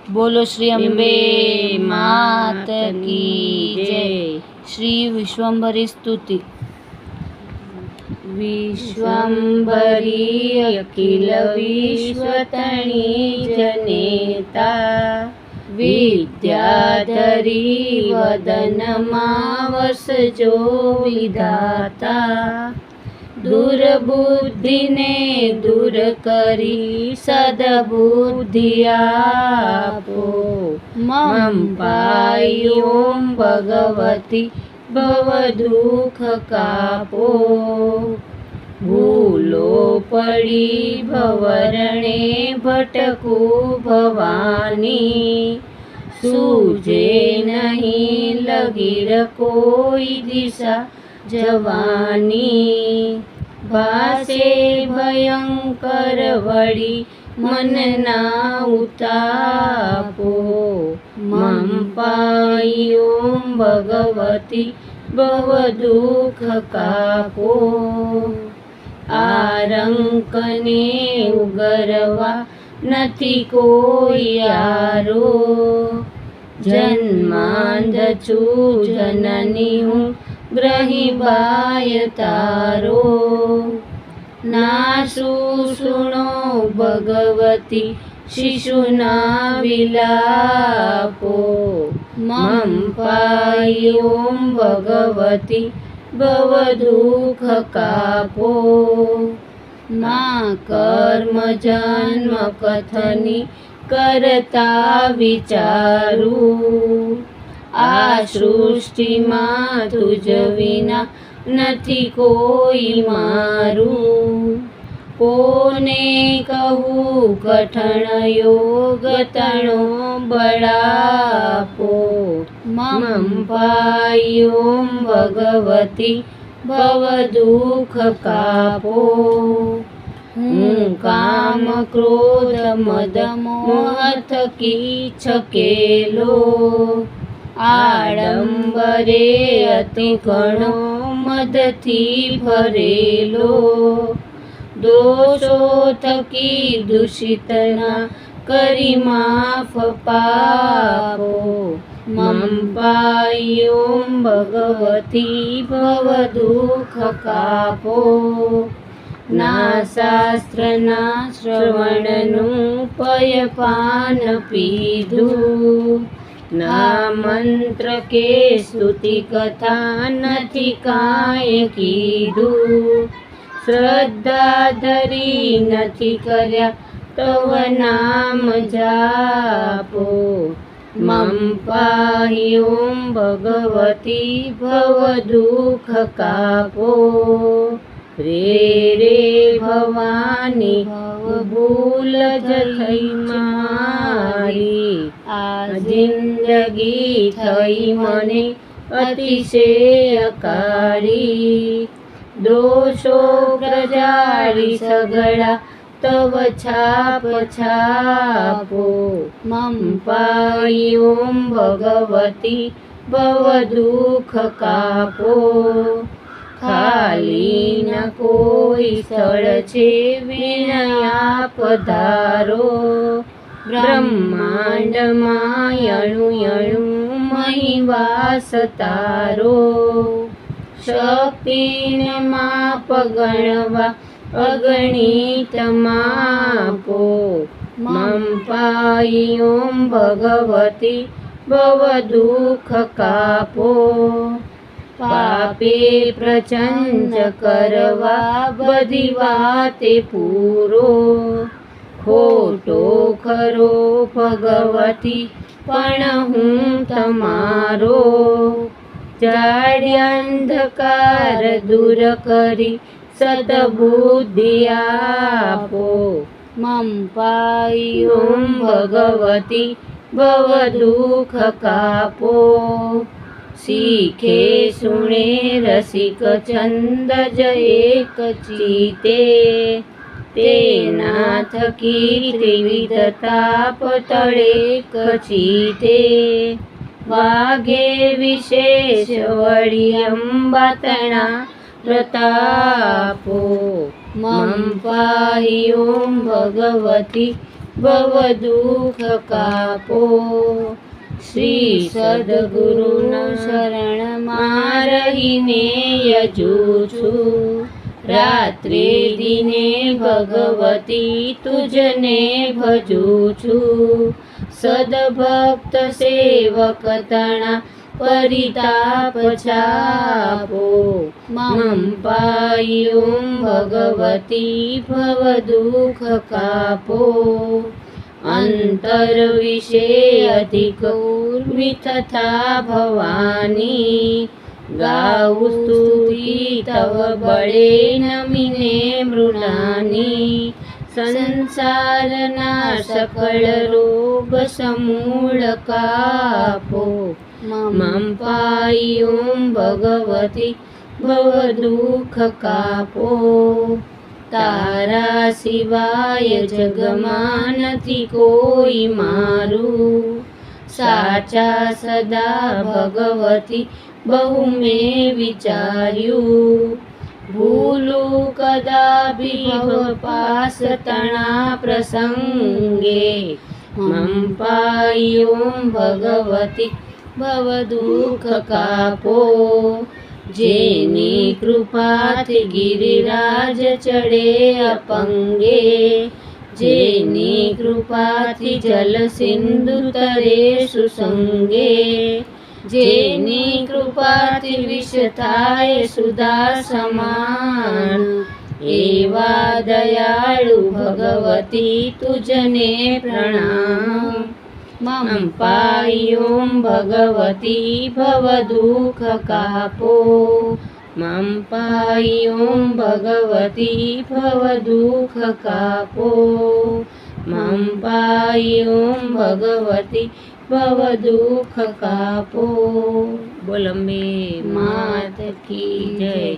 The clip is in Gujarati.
बोलो श्री अम्बे मात की जय। श्री विश्वंभरी स्तुति। विश्वंभरी अखिल विश्वतणी जनेता, विद्याधरी वदनमा वसजो विधाता। दुर्बुद्धिने दूर करी सद्बुद्धि आपो, मम पाई ओम भगवती भव दुख कापो। भूलो पड़ी भवरणे भटकू भवानी, सूझे नहीं लगी कोई दिशा जवानी। भासे भयंकर वड़ी मन ना उतापो, मम पाई ओम भगवती भव दुख कापो। आरंकने उगरवा नथी कोई यारो, जन्मांध छू जननी हूँ ग्रही बाय तारो। नासु सुनो भगवती शिशुना विलापो, मम पाई ओम भगवती भव दुख कापो। मां कर्म जन्म कथनी करता विचारू, आ सृष्टिमां तुज विना નથી કોઈ મારું। કોને કહું કઠણ યોગ તણો બળાપો, મમ પાઈ ઓમ ભગવતી ભવ દુઃખ કાપો। હું કામ ક્રોધ મદ મોહ થકી છકેલો, આડંબરે અતિ ઘણો મદથી ભરેલો। દોષો થકી દૂષિતના કરી માફ પાપો, મમ પાઈ ઓમ ભગવતી ભવ દુઃખ કાપો। ના શાસ્ત્રના શ્રવણનું પયપાન પીધું, ના મંત્ર કે સ્તુતિ કથા નથી કાંઈ કીધું। શ્રદ્ધા ધરી નથી કર્યા તવ નામ જાપો, મમ પાહી ઓમ ભગવતી ભવ દુઃખ કાપો। રે ભવાની ભૂલ જ થઈ મારી, આ જિંદગી થઈ મને અતિશય કાળી। દોષો પ્રજાળી સગળા તવ છાપ છાપો, મમ પાઈ ઓમ ભગવતી ભવ દુઃખ કાપો। ખાલી ન કોઈ સ્થળ છે વિનયા પધારો, બ્રહ્માંડમાં અણુ અણુ મહી વાસ તારો। શક્તિને માપ ગણવા અગણિત માપો, મમ પાઈ ઓમ ભગવતી ભવ દુઃખ કાપો। પાપે પ્રચંડ કરવા બધી વાતે પૂરો, ખોટો ખરો ભગવતી પણ હું તમારો। જાડ્યા અંધકાર દૂર કરી સદબુદ્ધિ આપો, મમ પાઈ ઓમ ભગવતી ભવ દુઃખ કાપો। શીખે સુણે રસિક છંદ જ એક ચિતે, તેના થકી ત્રિવિધ તાપ તળે કચિતે। વાઘે વિશેષ વળી અંબાતણા પ્રતાપો, મમ પાહી ઓમ ભગવતી ભવ દુઃખ કાપો. શ્રી સદગુરુના શરણમાં રહીને યજું છું. રાત્રે દિને ભગવતી તુજને ભજું છું. સદભક્ત સેવક તણા પરિતાપ છાપો. મમ પાયું ભગવતી ભવ દુઃખ કાપો. અંતર વિશે અધિક ઉર્મિ તથા ભવાની. ગાઉ સ્તુતિ તવ બળે નમીને મૃણાની. સંસારના સકળ રોગ સમૂળ કાપો. મમ પાયું ભગવતી ભવ દુઃખ કાપો. તારા સિવાય જગમાં નથી કોઈ મારું. સાચા સદા ભગવતી બહુ મેં વિચાર્યું. ભૂલું કદાપી ભવ પાસ તણા પ્રસંગે. મમ પાયું ભગવતી ભવ દુઃખ કાપો. જેની કૃપાથી ગિરિરાજ ચડે અપંગે. જેની કૃપાથી જલ સિંધુ તરે સુસંગે. જેની કૃપાથી વિષ થાય સુધા સમાન. એવા દયાળુ ભગવતી તુજને પ્રણામ. મમ પાયું ભગવતી ભવ દુઃખ કાપો. મમ પાયું ભગવતી ભવ દુઃખ કાપો. મમ પાયું ભગવતી ભવ દુઃખ કાપો. બોલ અંબે માત કી જય.